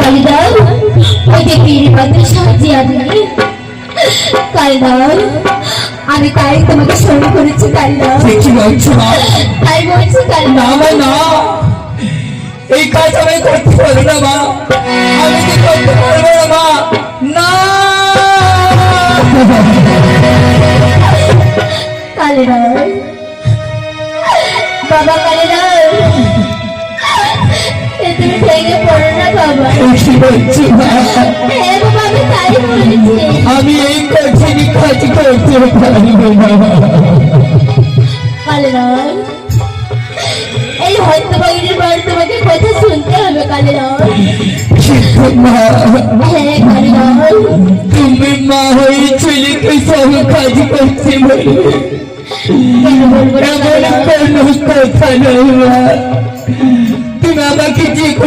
কালিদাও ওই যে পিড়ি পাত্র সাজিয়ে আনি কালিদাও আমি তাই তোমাকে স্মরণ করেছি কালিদাও কি বলছো মা? তাই বলছি কালিদাও না মা, এই কাজ আমি করতে পারবো না মা, আমি কি করতে পারবো না মা, না। কালিদাও বাবা কালিদাও তুমি ভেঙে পড়ো না বাবা। কি বলছি মা? হ্যাঁ বাবা আমি তাই বলেছি। আমি এই কঠিন কাজ করতে পারবো না। কালিদাও এই হত্যবাগিনীর বাড়ি তোমাকে কথা শুনতে হবে কালিদাও। হ্যাঁ কালিদাও তুমি মা হয়ে ছেলেকে সব কাজ করতে বলবে, কেন বলবো না এমন কালিদাও? কোনো কথা নয় মা। তুমি আমাকে যে